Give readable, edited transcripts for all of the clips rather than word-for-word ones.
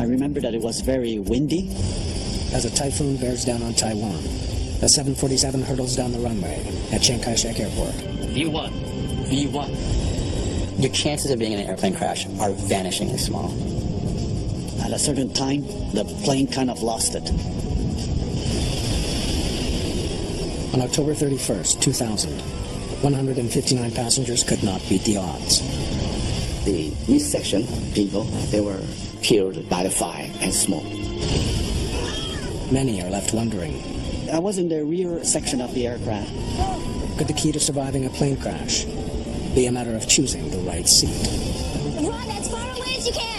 remember that it was very windy. As a typhoon bears down on Taiwan, the 747 hurtles down the runway at Chiang Kai-shek Airport. V1. V1. Your chances of being in an airplane crash are vanishingly small. At a certain time, the plane kind of lost it. On October 31st, 2000, 159 passengers could not beat the odds. The midsection people, they were killed by the fire and smoke. Many are left wondering, I was in the rear section of the aircraft. could the key to surviving a plane crash be a matter of choosing the right seat? Run as far away as you can!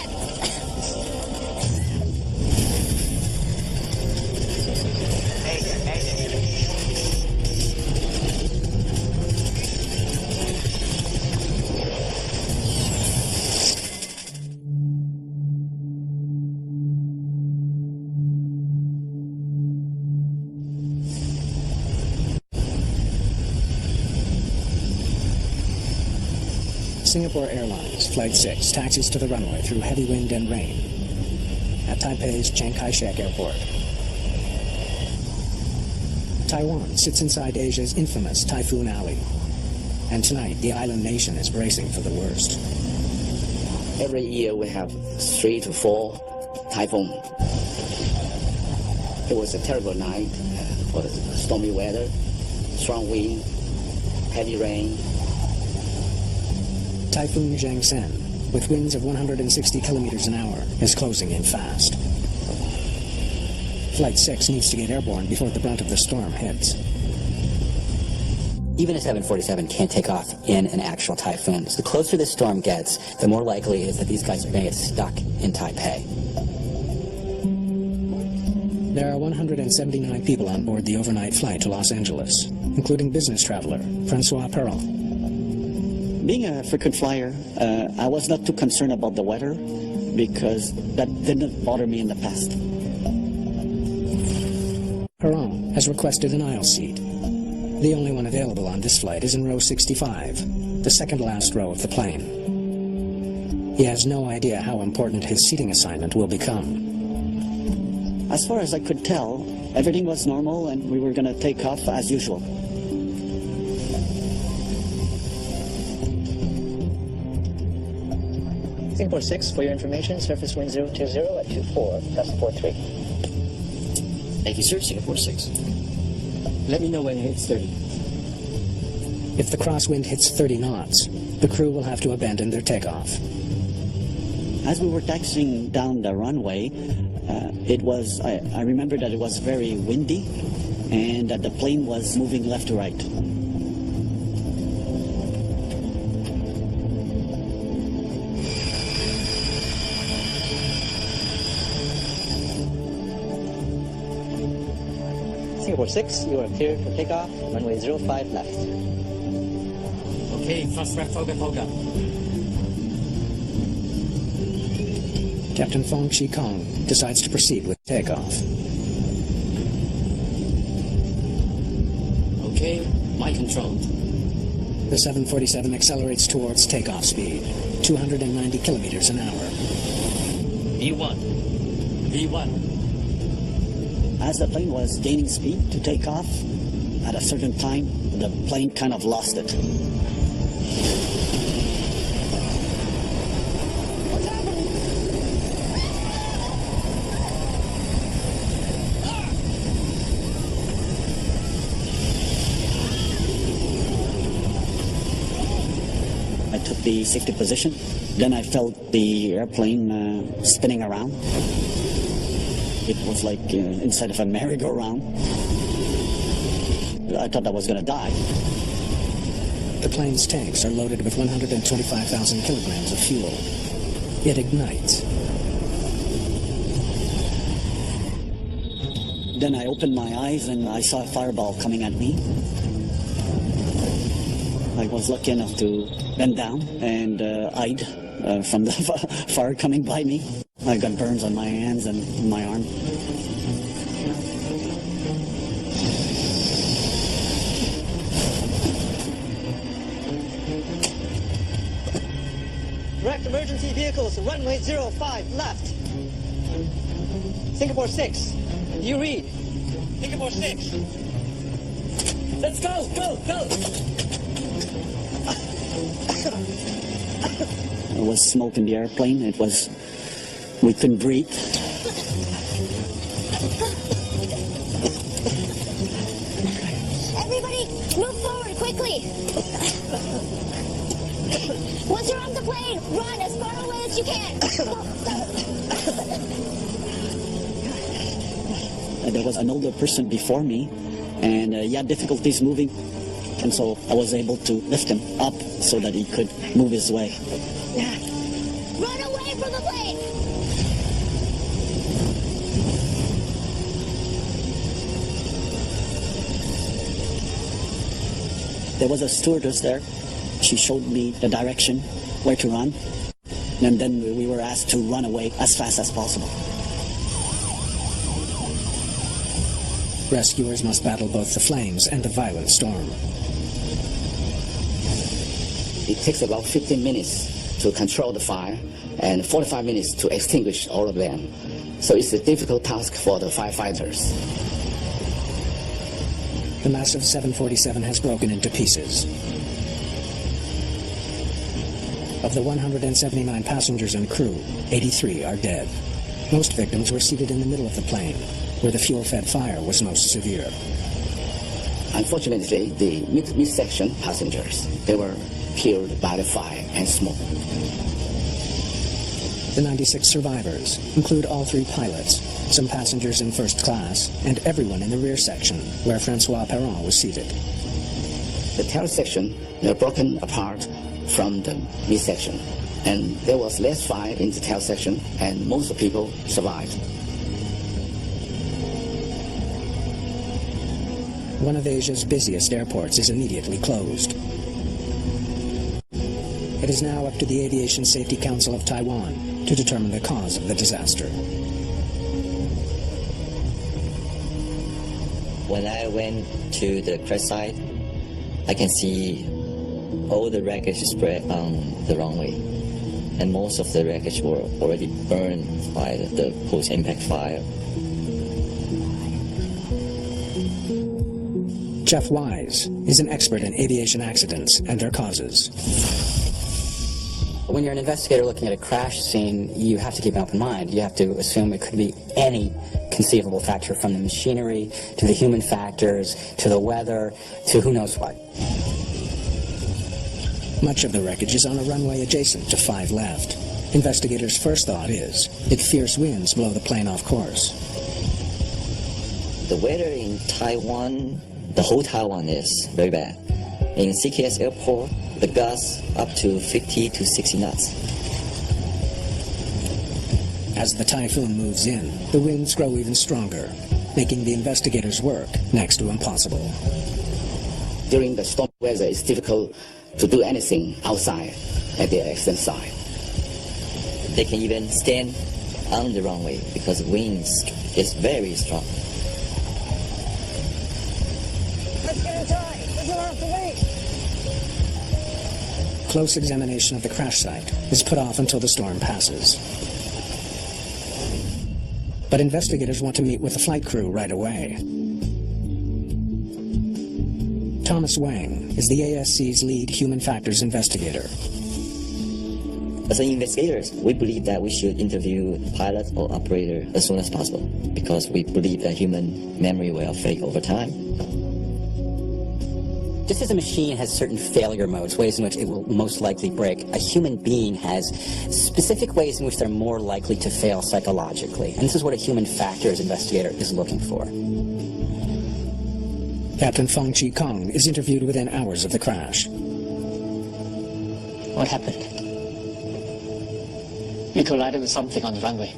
Singapore Airlines Flight 6 taxis to the runway through heavy wind and rain at Taipei's Chiang Kai-shek Airport. Taiwan sits inside Asia's infamous Typhoon Alley, and tonight the island nation is bracing for the worst. Every year we have 3 to 4 typhoons. It was a terrible night for the stormy weather, strong wind, heavy rain. Typhoon Jangsen, with winds of 160 kilometers an hour, is closing in fast. Flight 6 needs to get airborne before the brunt of the storm hits. Even a 747 can't take off in an actual typhoon. So the closer this storm gets, the more likely it is that these guys are going to get stuck in Taipei. There are 179 people on board the overnight flight to Los Angeles, including business traveler Francois Perron. Being a frequent flyer, I was not too concerned about the weather because that didn't bother me in the past. Perron has requested an aisle seat. The only one available on this flight is in row 65, the second last row of the plane. He has no idea how important his seating assignment will become. As far as I could tell, everything was normal and we were going to take off as usual. Singapore 6, for your information, surface wind 020 at 24, gust 43. Thank you, sir. Singapore 6. Let me know when it hits 30. If the crosswind hits 30 knots, the crew will have to abandon their takeoff. As we were taxiing down the runway, I remember that it was very windy and that the plane was moving left to right. Singapore 6, you are cleared for takeoff, runway 05 left. Okay, thrust left, Foga. Captain Fong Chi Kong decides to proceed with takeoff. Okay, my control. The 747 accelerates towards takeoff speed, 290 kilometers an hour. V1. As the plane was gaining speed to take off, at a certain time, the plane kind of lost it. I took the safety position. Then I felt the airplane spinning around. It was like inside of a merry-go-round. I thought I was going to die. The plane's tanks are loaded with 125,000 kilograms of fuel. It ignites. Then I opened my eyes and I saw a fireball coming at me. I was lucky enough to bend down and hide from the fire coming by me. I got burns on my hands and my arm. Direct emergency vehicles, runway 05 left. Singapore 6. You read. Singapore 6. Let's go, go, go! There was smoke in the airplane. We couldn't breathe. Everybody, move forward quickly. Once you're off the plane, run as far away as you can. There was an older person before me, and he had difficulties moving, and so I was able to lift him up so that he could move his way. Run away from the plane. There was a stewardess there. She showed me the direction, where to run, and then we were asked to run away as fast as possible. Rescuers must battle both the flames and the violent storm. It takes about 15 minutes to control the fire and 45 minutes to extinguish all of them. So it's a difficult task for the firefighters. The massive 747 has broken into pieces. Of the 179 passengers and crew, 83 are dead. Most victims were seated in the middle of the plane, where the fuel-fed fire was most severe. Unfortunately, the midsection passengers, they were killed by the fire and smoke. The 96 survivors include all 3 pilots, some passengers in first class, and everyone in the rear section, where Francois Perron was seated. The tail section, they were broken apart from the midsection, and there was less fire in the tail section, and most of the people survived. One of Asia's busiest airports is immediately closed. It is now up to the Aviation Safety Council of Taiwan to determine the cause of the disaster. When I went to the crash site, I can see all the wreckage spread on the runway, and most of the wreckage were already burned by the post-impact fire. Jeff Wise is an expert in aviation accidents and their causes. When you're an investigator looking at a crash scene, you have to keep an open mind. You have to assume it could be any conceivable factor, from the machinery to the human factors to the weather to who knows what. Much of the wreckage is on a runway adjacent to 5 left. Investigators' first thought is that fierce winds blow the plane off course. The weather in Taiwan, the whole Taiwan is very bad. In CKS Airport, the gusts up to 50 to 60 knots. As the typhoon moves in, the winds grow even stronger, making the investigators' work next to impossible. During the storm weather, it's difficult to do anything outside at the accident site. They can even stand on the runway because the wind is very strong. Let's get inside. Let's get off the way. Close examination of the crash site is put off until the storm passes. But investigators want to meet with the flight crew right away. Thomas Wang is the ASC's lead human factors investigator. As an investigators, we believe that we should interview the pilot or operator as soon as possible because we believe that human memory will fade over time. Just as a machine has certain failure modes, ways in which it will most likely break, a human being has specific ways in which they're more likely to fail psychologically. And this is what a human factors investigator is looking for. Captain Fong Chi Kong is interviewed within hours of the crash. What happened? We collided with something on the runway.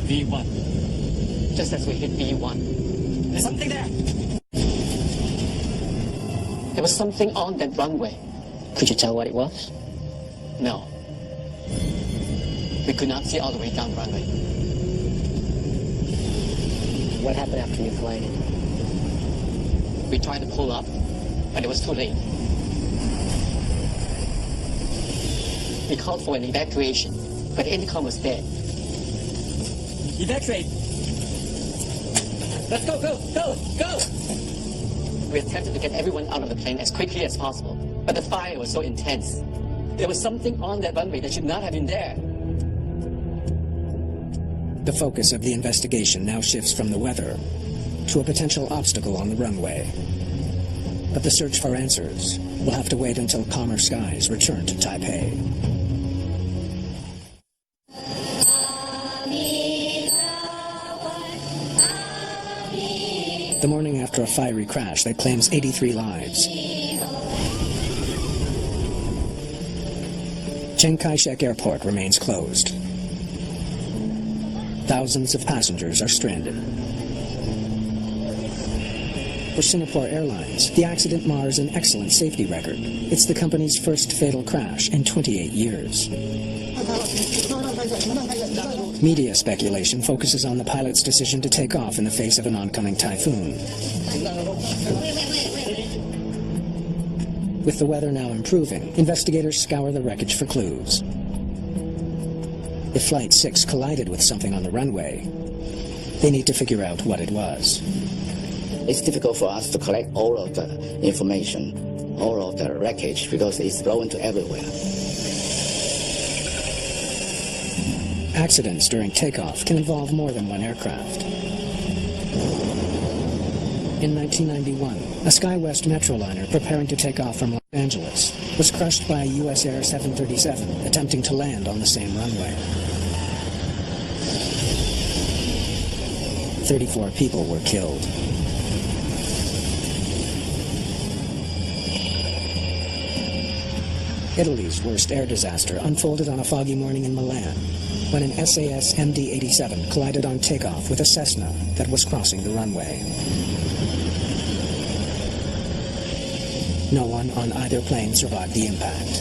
V1. Just as we hit V1. There's something there! There was something on that runway. Could you tell what it was? No. We could not see all the way down the runway. What happened after you collided? We tried to pull up, but it was too late. We called for an evacuation, but the intercom was dead. Evacuate! Let's go, go, go, go! We attempted to get everyone out of the plane as quickly as possible, but the fire was so intense. There was something on that runway that should not have been there. The focus of the investigation now shifts from the weather to a potential obstacle on the runway. But the search for answers will have to wait until calmer skies return to Taipei. The morning after a fiery crash that claims 83 lives, Chiang Kai-shek Airport remains closed. Thousands of passengers are stranded. For Singapore Airlines, the accident mars an excellent safety record. It's the company's first fatal crash in 28 years. Media speculation focuses on the pilot's decision to take off in the face of an oncoming typhoon. With the weather now improving, investigators scour the wreckage for clues. If Flight 6 collided with something on the runway, they need to figure out what it was. It's difficult for us to collect all of the information, all of the wreckage, because it's blown to everywhere. Accidents during takeoff can involve more than one aircraft. In 1991, a SkyWest Metroliner preparing to take off from Los Angeles was crushed by a US Air 737 attempting to land on the same runway. 34 people were killed. Italy's worst air disaster unfolded on a foggy morning in Milan when an SAS MD-87 collided on takeoff with a Cessna that was crossing the runway. No one on either plane survived the impact.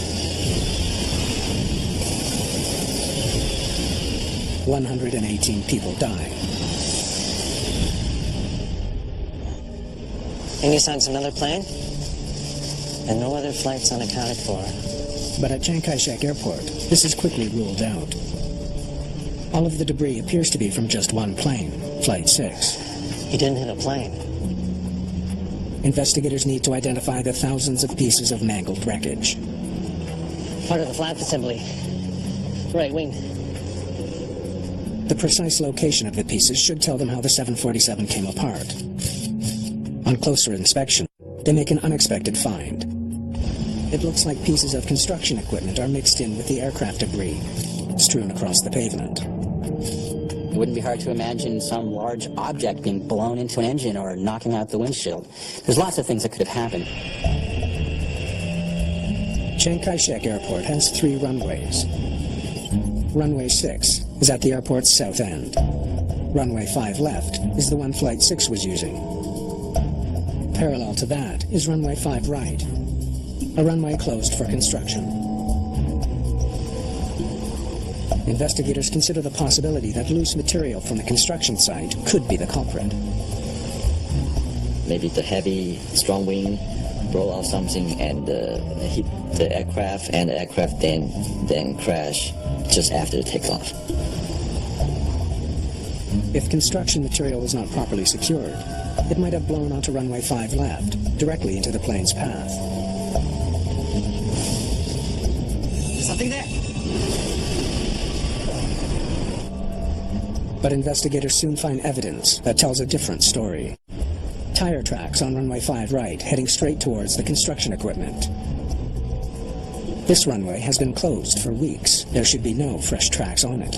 118 people died. And you signed another plane? And no other flights unaccounted for. But at Chiang Kai-shek Airport, this is quickly ruled out. All of the debris appears to be from just one plane, Flight 6. He didn't hit a plane. Investigators need to identify the thousands of pieces of mangled wreckage. Part of the flap assembly. Right wing. The precise location of the pieces should tell them how the 747 came apart. On closer inspection, they make an unexpected find. It looks like pieces of construction equipment are mixed in with the aircraft debris, strewn across the pavement. It wouldn't be hard to imagine some large object being blown into an engine or knocking out the windshield. There's lots of things that could have happened. Chiang Kai-shek Airport has 3 runways. Runway 6 is at the airport's south end. Runway 5 left is the one Flight 6 was using. Parallel to that is Runway 5 right, a runway closed for construction. Investigators consider the possibility that loose material from the construction site could be the culprit. Maybe the heavy, strong wind blow out something and hit the aircraft, and the aircraft then crash just after the takeoff. If construction material was not properly secured, it might have blown onto runway 5 left, directly into the plane's path. Something there. But investigators soon find evidence that tells a different story. Tire tracks on runway 5 right, heading straight towards the construction equipment. This runway has been closed for weeks. There should be no fresh tracks on it.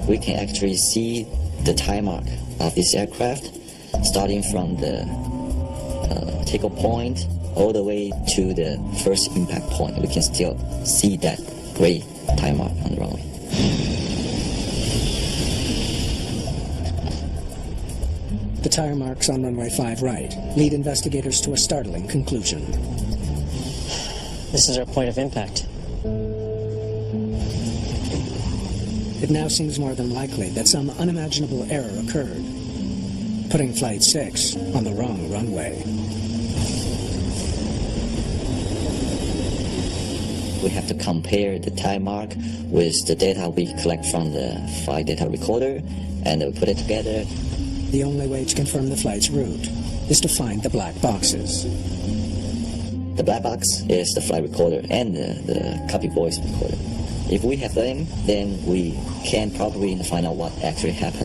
We can actually see the tire mark of this aircraft, starting from the takeoff point all the way to the first impact point. We can still see that gray tire mark on the runway. The tire marks on runway 5 right lead investigators to a startling conclusion. This is our point of impact. It now seems more than likely that some unimaginable error occurred, putting Flight 6 on the wrong runway. we have to compare the time mark with the data we collect from the flight data recorder, and we put it together. The only way to confirm the flight's route is to find the black boxes. The black box is the flight recorder and the copy voice recorder. If we have them, then we can probably find out what actually happened.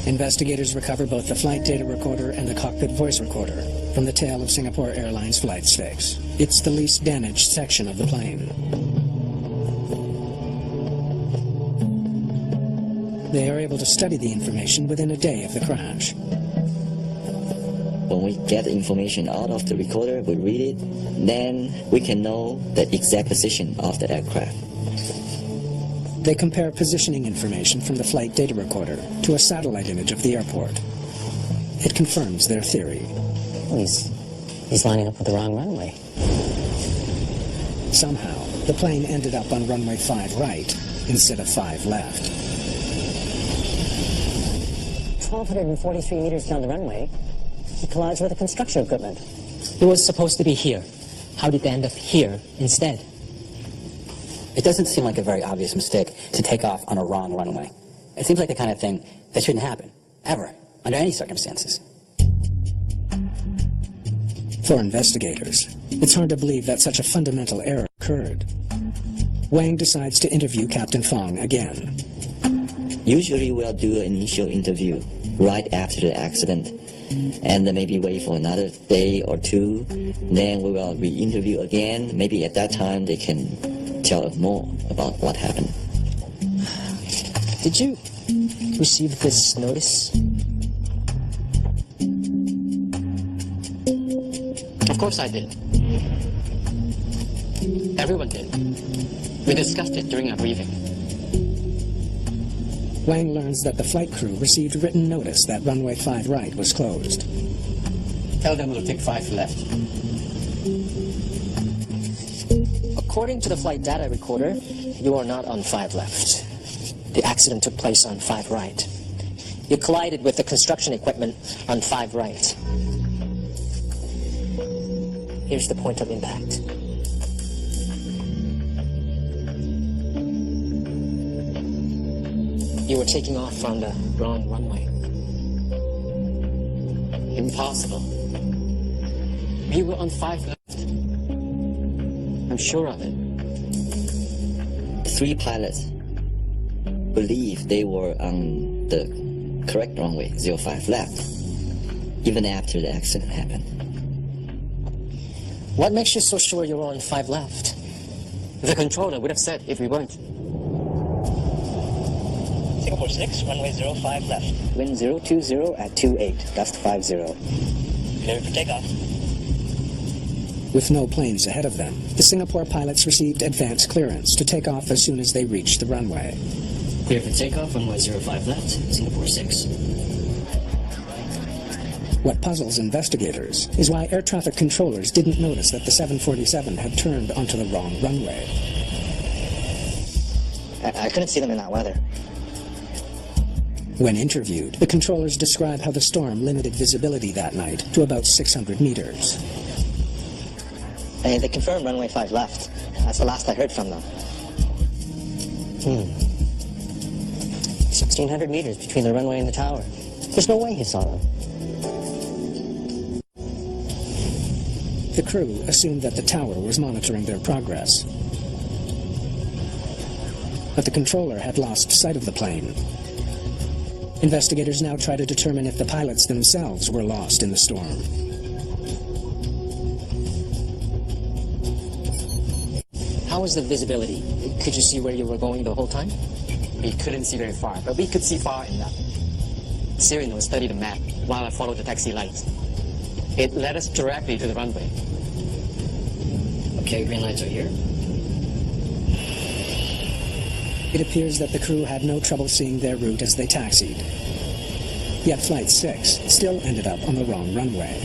Investigators recover both the flight data recorder and the cockpit voice recorder from the tail of Singapore Airlines Flight 6. It's the least damaged section of the plane. They are able to study the information within a day of the crash. When we get the information out of the recorder, we read it, then we can know the exact position of the aircraft. They compare positioning information from the flight data recorder to a satellite image of the airport. It confirms their theory. Well, he's lining up with the wrong runway. Somehow, the plane ended up on runway 5 right instead of 5 left. 1,243 meters down the runway, it collides with the construction equipment. It was supposed to be here. How did it end up here instead? It doesn't seem like a very obvious mistake to take off on a wrong runway. It seems like the kind of thing that shouldn't happen, ever, under any circumstances. For investigators, it's hard to believe that such a fundamental error occurred. Wang decides to interview Captain Fong again. Usually we'll do an initial interview right after the accident, and then maybe wait for another day or two. Then we will re-interview again. Maybe at that time they can tell us more about what happened. Did you receive this notice? Of course I did. Everyone did. We discussed it during our briefing. Wang learns that the flight crew received written notice that runway 5 right was closed. Tell them we'll take 5 left. According to the flight data recorder, you are not on 5 left. The accident took place on 5 right. You collided with the construction equipment on 5 right. Here's the point of impact. You were taking off on the wrong runway. Impossible. We were on 5 left. I'm sure of it. 3 pilots believe they were on the correct runway, 05 left, even after the accident happened. What makes you so sure you were on 5 left? The controller would have said if we weren't. Singapore 6, runway 05 left. Wind 020 at 28, gust 50. Clear for takeoff. With no planes ahead of them, the Singapore pilots received advance clearance to take off as soon as they reached the runway. Clear for takeoff, runway 05 left, Singapore 6. What puzzles investigators is why air traffic controllers didn't notice that the 747 had turned onto the wrong runway. I couldn't see them in that weather. When interviewed, the controllers describe how the storm limited visibility that night to about 600 meters. They confirmed runway 5 left. That's the last I heard from them. 1,600 meters between the runway and the tower. There's no way he saw them. The crew assumed that the tower was monitoring their progress. But the controller had lost sight of the plane. Investigators now try to determine if the pilots themselves were lost in the storm. How was the visibility? Could you see where you were going the whole time? We couldn't see very far, but we could see far enough. Cyrano studied the map while I followed the taxi lights. It led us directly to the runway. Okay, green lights are here. It appears that the crew had no trouble seeing their route as they taxied. Yet Flight 6 still ended up on the wrong runway.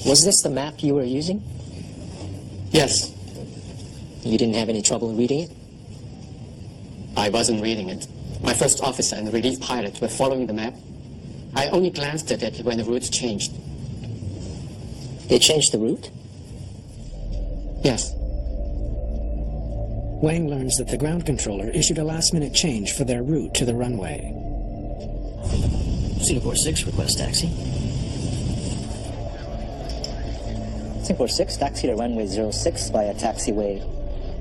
Was this the map you were using? Yes. You didn't have any trouble reading it? I wasn't reading it. My first officer and the relief pilot were following the map. I only glanced at it when the route changed. They changed the route? Yes. Wang learns that the ground controller issued a last-minute change for their route to the runway. Singapore 6, request taxi. Singapore 6, taxi to runway 06 via taxiway.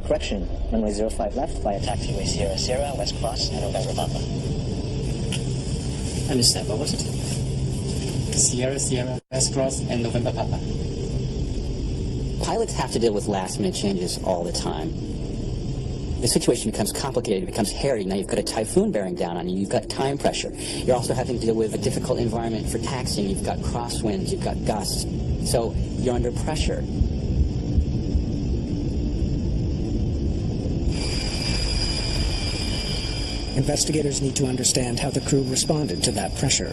Correction, runway 05 left via Taxiway Sierra Sierra, West Cross, and November Papa. I missed that. What was it? Sierra Sierra, West Cross, and November Papa. Pilots have to deal with last-minute changes all the time. The situation becomes complicated, it becomes hairy. Now you've got a typhoon bearing down on you, you've got time pressure. You're also having to deal with a difficult environment for taxiing. You've got crosswinds, you've got gusts. So you're under pressure. Investigators need to understand how the crew responded to that pressure.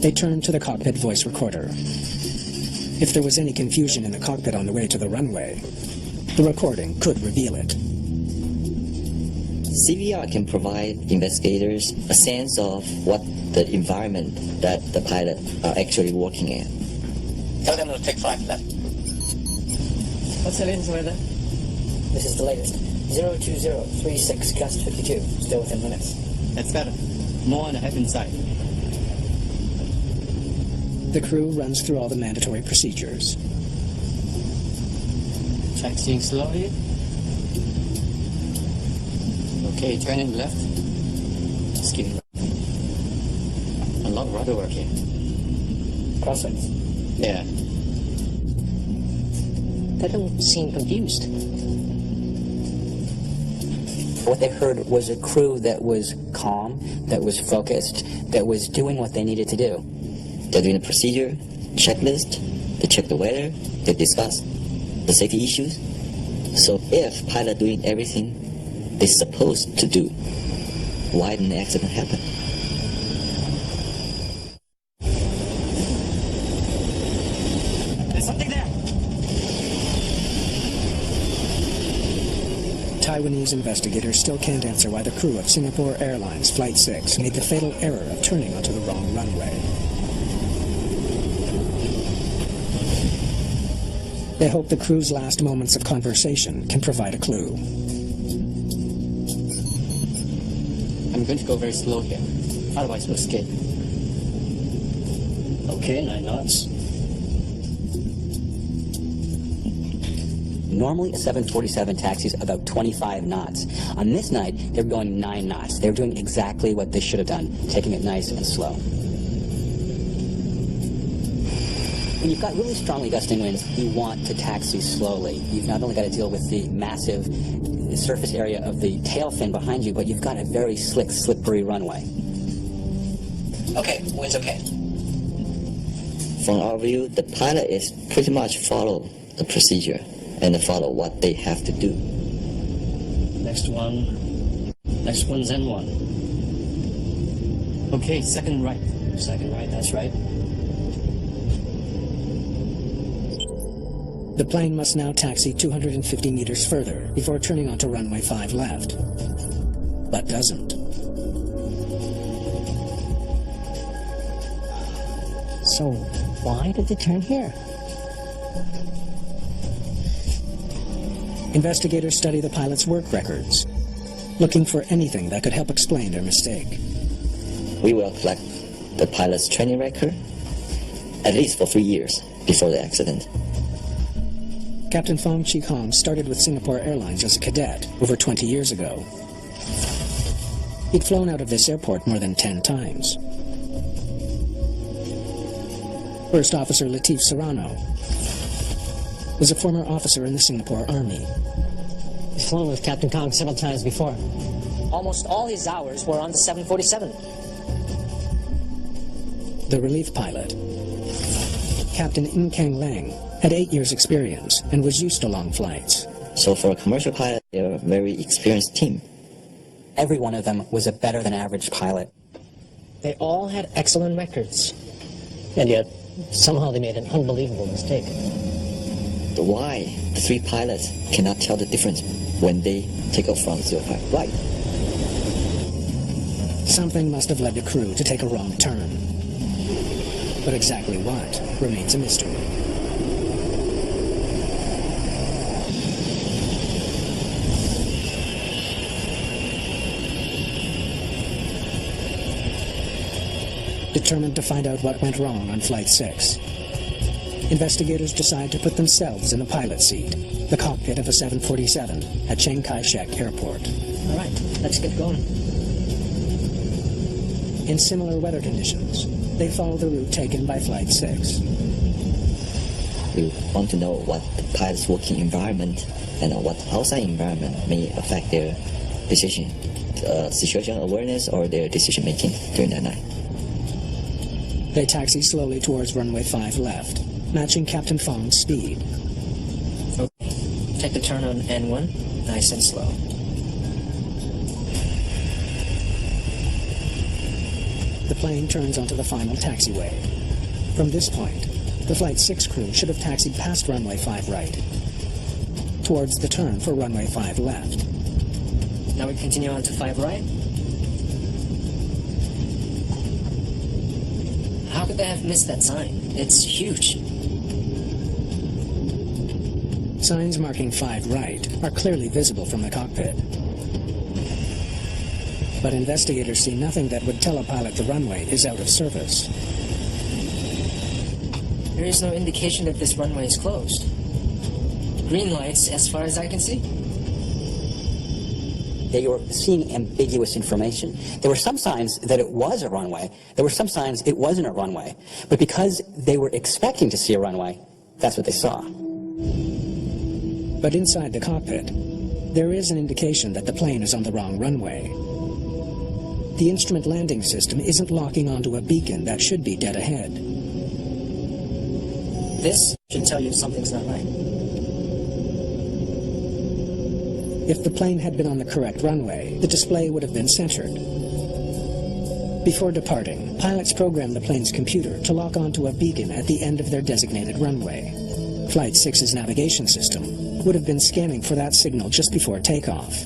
They turn to the cockpit voice recorder. If there was any confusion in the cockpit on the way to the runway, the recording could reveal it. CVR can provide investigators a sense of what the environment that the pilot are actually working in. Tell them to take 5 left. What's the latest weather? This is the latest. 02036, gust 52. Still within limits. That's better. More on the headwind side. The crew runs through all the mandatory procedures. Taxiing slowly. Okay, turning left. Just keep left. A lot of rudder work here. Crosswinds. Yeah. They don't seem confused. What they heard was a crew that was calm, that was focused, that was doing what they needed to do. They're doing a procedure, checklist, they check the weather, they discuss the safety issues. So if pilot doing everything they're supposed to do, why didn't the accident happen? There's something there! Taiwanese investigators still can't answer why the crew of Singapore Airlines Flight 6 made the fatal error of turning onto the wrong runway. They hope the crew's last moments of conversation can provide a clue. I'm going to go very slow here. Otherwise we'll escape. Okay, 9 knots. Normally a 747 taxis about 25 knots. On this night, they were going 9 knots. They were doing exactly what they should have done, taking it nice and slow. When you've got really strongly gusting winds, you want to taxi slowly. You've not only got to deal with the massive surface area of the tail fin behind you, but you've got a very slick, slippery runway. Okay, wind's okay. From our view, the pilot is pretty much follow the procedure and follow what they have to do. Next one. Next one's N1. Okay, second right. Second right, that's right. The plane must now taxi 250 meters further before turning onto runway 5 left, but doesn't. So, why did they turn here? Investigators study the pilot's work records, looking for anything that could help explain their mistake. We will collect the pilot's training record at least for 3 years before the accident. Captain Fong Chi Hong started with Singapore Airlines as a cadet over 20 years ago. He'd flown out of this airport more than 10 times. First Officer Latif Serrano was a former officer in the Singapore Army. He's flown with Captain Kong several times before. Almost all his hours were on the 747. The relief pilot, Captain Ng Kang Lang, had 8 years' experience and was used to long flights. So for a commercial pilot, they're a very experienced team. Every one of them was a better than average pilot. They all had excellent records. And yet, somehow they made an unbelievable mistake. Why the 3 pilots cannot tell the difference when they take off from 05 right? Something must have led the crew to take a wrong turn. But exactly what remains a mystery. Determined to find out what went wrong on Flight 6, investigators decide to put themselves in the pilot's seat, the cockpit of a 747 at Chiang Kai-shek Airport. All right, let's get going. In similar weather conditions, they follow the route taken by Flight 6. We want to know what the pilot's working environment and what outside environment may affect their decision, situational awareness or their decision making during that night. They taxi slowly towards runway 5 left, matching Captain Fong's speed. Okay. Take the turn on N1, nice and slow. The plane turns onto the final taxiway. From this point, the Flight 6 crew should have taxied past runway 5 right, towards the turn for runway 5 left. Now we continue on to 5 right. How could they have missed that sign? It's huge. Signs marking 5 right are clearly visible from the cockpit. But investigators see nothing that would tell a pilot the runway is out of service. There is no indication that this runway is closed. Green lights as far as I can see. They were seeing ambiguous information. There were some signs that it was a runway. There were some signs it wasn't a runway. But because they were expecting to see a runway, that's what they saw. But inside the cockpit, there is an indication that the plane is on the wrong runway. The instrument landing system isn't locking onto a beacon that should be dead ahead. This should tell you something's not right. If the plane had been on the correct runway, the display would have been centered. Before departing, pilots programmed the plane's computer to lock onto a beacon at the end of their designated runway. Flight 6's navigation system would have been scanning for that signal just before takeoff.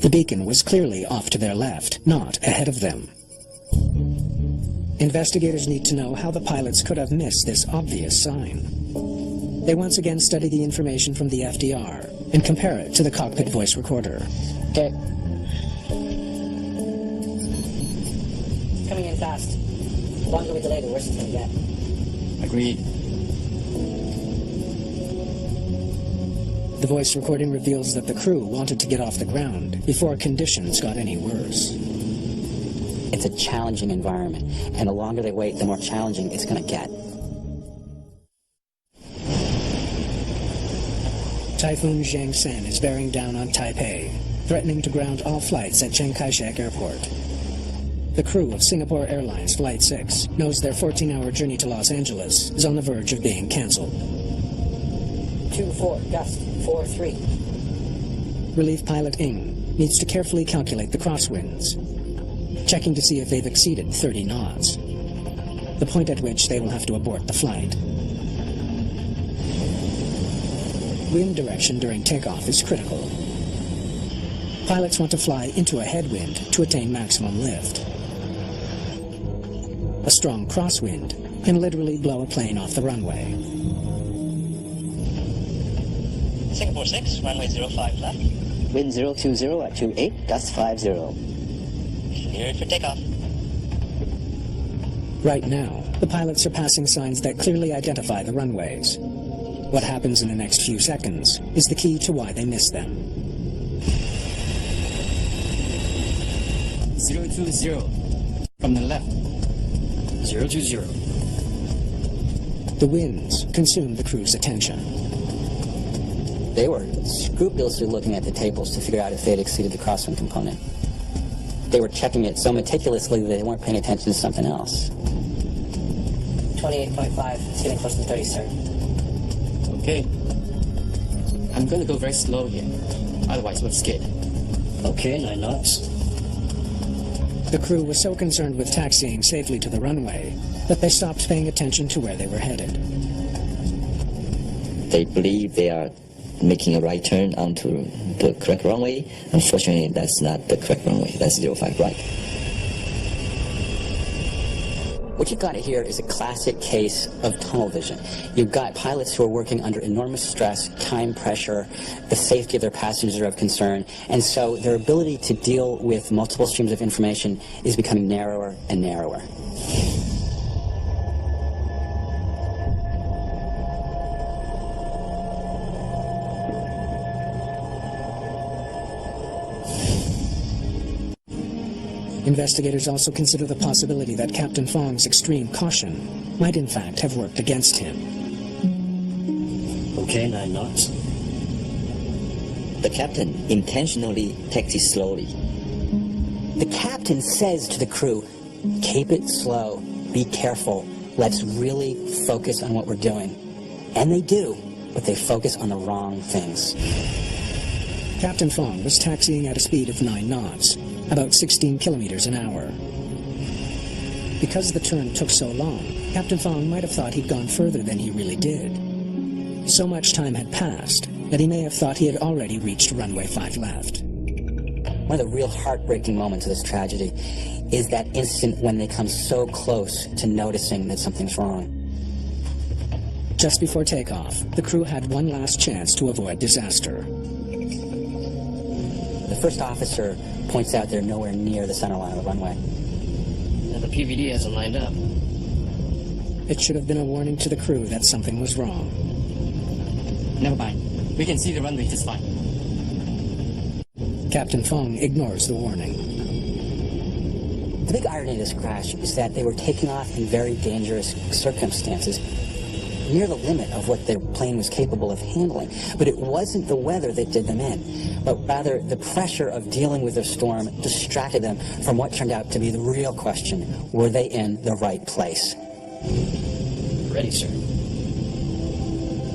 The beacon was clearly off to their left, not ahead of them. Investigators need to know how the pilots could have missed this obvious sign. They once again study the information from the FDR and compare it to the cockpit voice recorder. Okay. Coming in fast. The longer we delay, the worse it's going to get. Agreed. The voice recording reveals that the crew wanted to get off the ground before conditions got any worse. It's a challenging environment, and the longer they wait, the more challenging it's going to get. Typhoon Jiangsen is bearing down on Taipei, threatening to ground all flights at Chiang Kai-shek Airport. The crew of Singapore Airlines Flight 6 knows their 14-hour journey to Los Angeles is on the verge of being cancelled. 2-4, gust, 4-3. Relief pilot Ng needs to carefully calculate the crosswinds, checking to see if they've exceeded 30 knots, the point at which they will have to abort the flight. Wind direction during takeoff is critical. Pilots want to fly into a headwind to attain maximum lift. A strong crosswind can literally blow a plane off the runway. Singapore 6, runway 05 left. Wind 020 at 28, gust 50. Cleared for takeoff. Right now, the pilots are passing signs that clearly identify the runways. What happens in the next few seconds is the key to why they miss them. 020. From the left. 020. The winds consume the crew's attention. They were scrupulously looking at the tables to figure out if they had exceeded the crosswind component. They were checking it so meticulously that they weren't paying attention to something else. 28.5, it's getting close to 30, sir. Okay. I'm going to go very slow here. Otherwise, we'll skid. Okay, 9 knots. The crew was so concerned with taxiing safely to the runway that they stopped paying attention to where they were headed. They believe they are making a right turn onto the correct runway. Unfortunately, that's not the correct runway. That's 05 right. What you've got here is a classic case of tunnel vision. You've got pilots who are working under enormous stress, time pressure, the safety of their passengers are of concern, and so their ability to deal with multiple streams of information is becoming narrower and narrower. Investigators also consider the possibility that Captain Fong's extreme caution might in fact have worked against him. Okay, 9 knots. The captain intentionally taxis slowly. The captain says to the crew, keep it slow, be careful, let's really focus on what we're doing. And they do, but they focus on the wrong things. Captain Fong was taxiing at a speed of 9 knots, about 16 kilometers an hour. Because the turn took so long, Captain Fong might have thought he'd gone further than he really did. So much time had passed that he may have thought he had already reached runway 5 left. One of the real heartbreaking moments of this tragedy is that instant when they come so close to noticing that something's wrong. Just before takeoff, the crew had one last chance to avoid disaster. The first officer points out they're nowhere near the center line of the runway. Now the PVD hasn't lined up. It should have been a warning to the crew that something was wrong. Never mind. We can see the runway just fine. Captain Fong ignores the warning. The big irony of this crash is that they were taking off in very dangerous circumstances, near the limit of what their plane was capable of handling. But it wasn't the weather that did them in, but rather the pressure of dealing with the storm distracted them from what turned out to be the real question: were they in the right place? Ready, sir.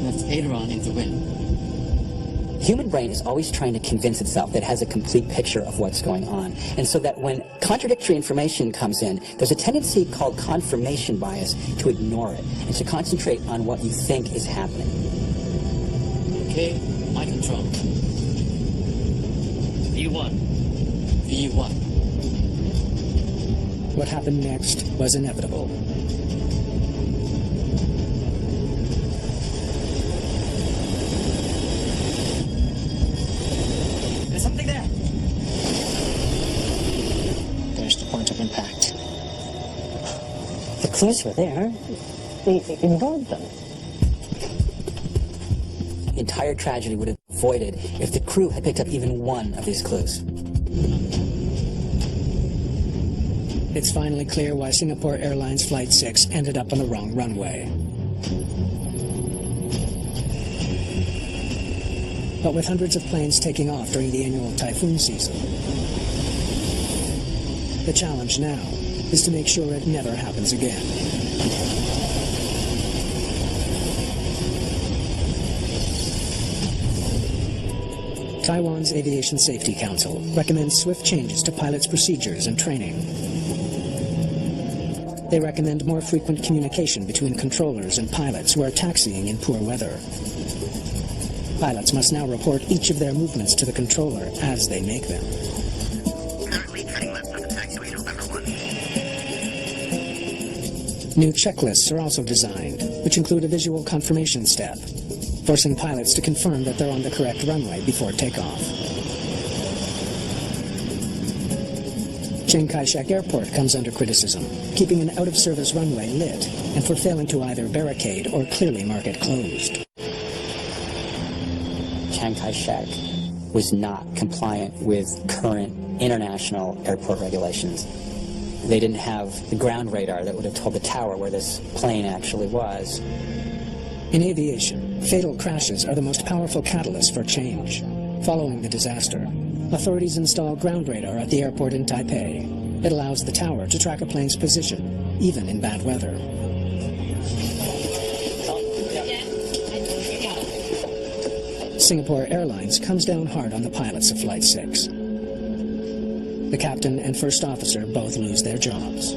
That's aileron into wind. The human brain is always trying to convince itself that it has a complete picture of what's going on. And so that when contradictory information comes in, there's a tendency called confirmation bias to ignore it and to concentrate on what you think is happening. Okay, my control. V1. V1. What happened next was inevitable. There's something there. There's the point of impact. The clues were there. They ignored them. The entire tragedy would have been avoided if the crew had picked up even one of these clues. It's finally clear why Singapore Airlines Flight 6 ended up on the wrong runway. But with hundreds of planes taking off during the annual typhoon season, the challenge now is to make sure it never happens again. Taiwan's Aviation Safety Council recommends swift changes to pilots' procedures and training. They recommend more frequent communication between controllers and pilots who are taxiing in poor weather. Pilots must now report each of their movements to the controller as they make them. Currently turning left on the taxiway, November 1. New checklists are also designed, which include a visual confirmation step, forcing pilots to confirm that they're on the correct runway before takeoff. Chiang Kai-shek Airport comes under criticism, keeping an out-of-service runway lit and for failing to either barricade or clearly mark it closed. Chiang Kai-shek was not compliant with current international airport regulations. They didn't have the ground radar that would have told the tower where this plane actually was. In aviation, fatal crashes are the most powerful catalyst for change. Following the disaster, authorities install ground radar at the airport in Taipei. It allows the tower to track a plane's position, even in bad weather. Singapore Airlines comes down hard on the pilots of Flight 6. The captain and first officer both lose their jobs.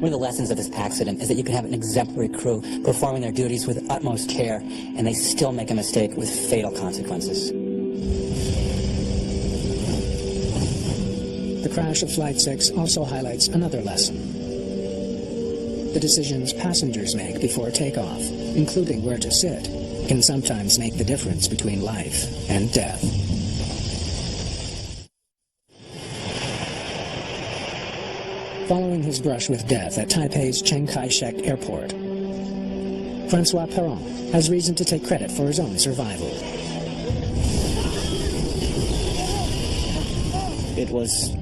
One of the lessons of this accident is that you can have an exemplary crew performing their duties with utmost care, and they still make a mistake with fatal consequences. The crash of Flight 6 also highlights another lesson. The decisions passengers make before takeoff, including where to sit, can sometimes make the difference between life and death. Following his brush with death at Taipei's Chiang Kai-shek Airport, Francois Perron has reason to take credit for his own survival. It was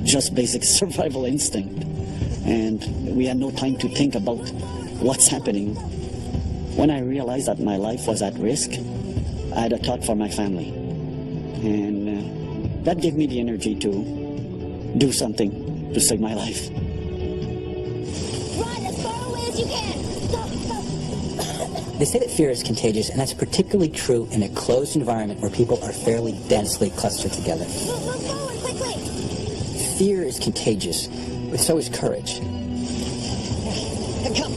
just basic survival instinct, and we had no time to think about what's happening. When I realized that my life was at risk, I had a thought for my family, and that gave me the energy to do something to save my life. Run as far away as you can. They say that fear is contagious, and that's particularly true in a closed environment where people are fairly densely clustered together. Move forward quickly. Fear is contagious, but so is courage. Come.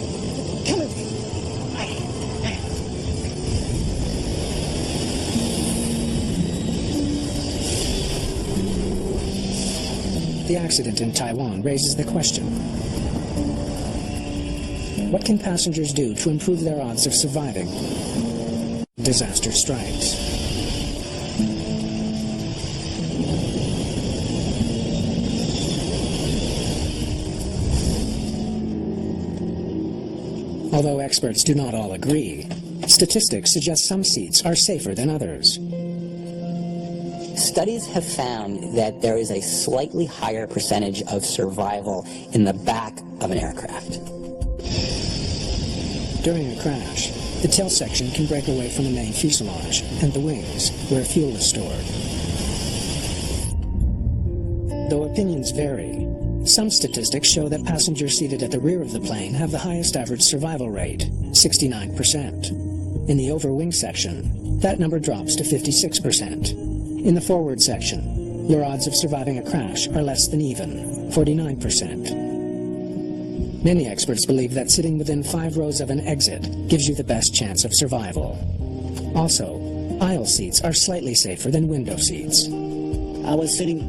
The accident in Taiwan raises the question: what can passengers do to improve their odds of surviving? Disaster strikes. Although experts do not all agree, statistics suggest some seats are safer than others. Studies have found that there is a slightly higher percentage of survival in the back of an aircraft. During a crash, the tail section can break away from the main fuselage and the wings, where fuel is stored. Though opinions vary, some statistics show that passengers seated at the rear of the plane have the highest average survival rate, 69%. In the overwing section, that number drops to 56%. In the forward section, your odds of surviving a crash are less than even, 49%. Many experts believe that sitting within 5 rows of an exit gives you the best chance of survival. Also, aisle seats are slightly safer than window seats. I was sitting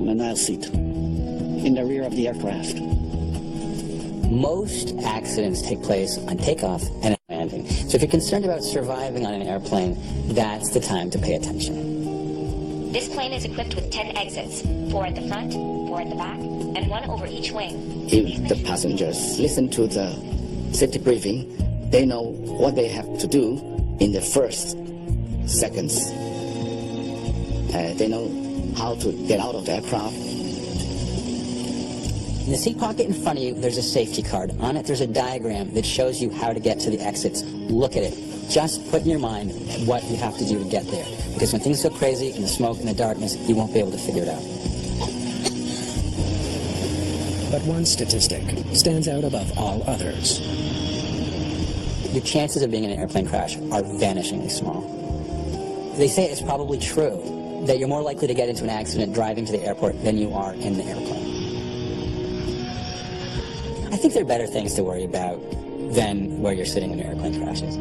on an aisle seat in the rear of the aircraft. Most accidents take place on takeoff and landing. So if you're concerned about surviving on an airplane, that's the time to pay attention. This plane is equipped with 10 exits, 4 at the front, 4 at the back, and 1 over each wing. If the passengers listen to the safety briefing, they know what they have to do in the first seconds. They know how to get out of the aircraft. In the seat pocket in front of you, there's a safety card. On it, there's a diagram that shows you how to get to the exits. Look at it. Just put in your mind what you have to do to get there. Because when things go crazy in the smoke and the darkness, you won't be able to figure it out. But one statistic stands out above all others. Your chances of being in an airplane crash are vanishingly small. They say it's probably true that you're more likely to get into an accident driving to the airport than you are in the airplane. I think there are better things to worry about than where you're sitting when your airplane crashes.